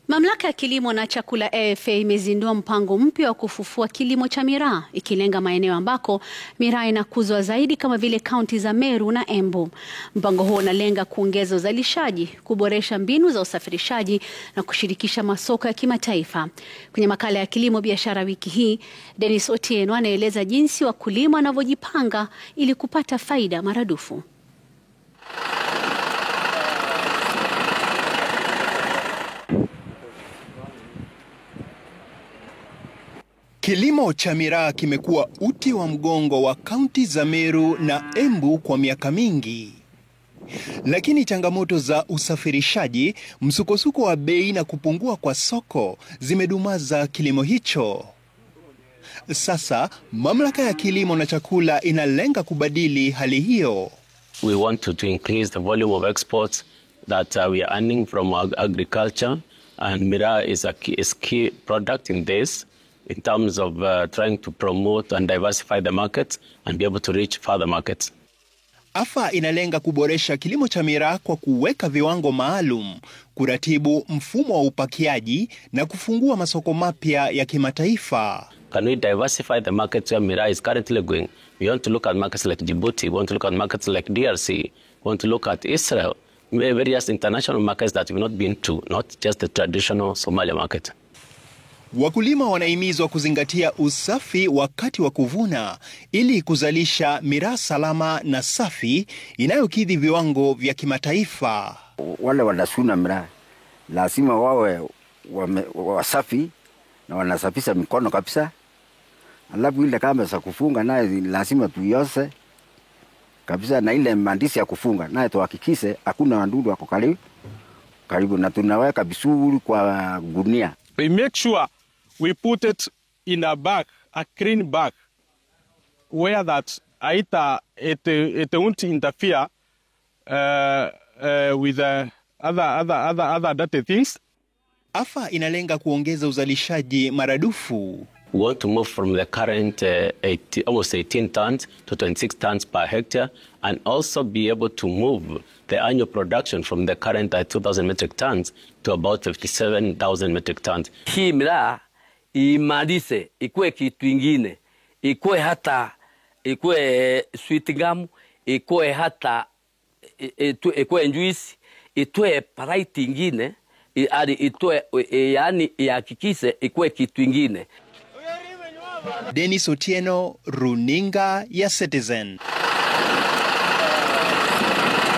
Mamlaka ya kilimo na chakula AFA imezindua mpango mpya wa kufufua kilimo cha miraa, ikilenga maeneo ambako miraa inakuzwa zaidi kama vile kaunti za Meru na Embu. Mpango huo unalenga kuongeza uzalishaji, kuboresha mbinu za usafirishaji na kushirikisha masoko ya kimataifa. Kwenye makala ya kilimo biashara wiki hii, Dennis Otieno anaeleza jinsi wakulima wanavyojipanga ili kupata faida maradufu. Kilimo cha miraa kimekuwa uti wa mgongo wa kaunti za Meru na Embu kwa miaka mingi. Lakini changamoto za usafirishaji, msukosuko wa bei na kupungua kwa soko zimedumaza kilimo hicho. Sasa, mamlaka ya kilimo na chakula inalenga kubadili hali hiyo. We want to increase the volume of exports that we are earning from agriculture, and miraa is a key product in this, in terms of trying to promote and diversify the markets and be able to reach further markets. AFA inalenga kuboresha kilimo cha miraa kwa kuweka viwango maalum, kuratibu mfumo wa upakiaji na kufungua masoko mapya ya kimataifa. Can we diversify the markets where miraa is currently going? We want to look at markets like Djibouti, we want to look at markets like DRC, we want to look at Israel, various international markets that we've not been to, not just the traditional Somalia market. Wakulima wanahimizwa kuzingatia usafi wakati wa kuvuna ili kuzalisha miraa salama na safi inayokidhi viwango vya kimataifa. Wale wanasuna miraa lazima wawe wasafi na wanasafisha mikono kabisa. Alafu ile kama za kufunga naye lazima tuioshe kabisa, na ile maandishi ya kufunga naye tuhakikishe hakuna wadudu wako karibu, na tunaweka vizuri kwa gunia. We make sure we put it in a bag, a clean bag, where that it won't interfere with other dirty things. AFA inalenga kuongeza uzalishaji maradufu. We want to move from the current almost 18 tons to 26 tons per hectare, and also be able to move the annual production from the current 2,000 metric tons to about 57,000 metric tons. Hii miraa imalize ikue kitu ingine, ikue sweet gum, ikue hata ikue juice, itoe paraiti ingine, yani ihakikishe ikue kitu ingine. Dennis Otieno, Runinga ya Citizen.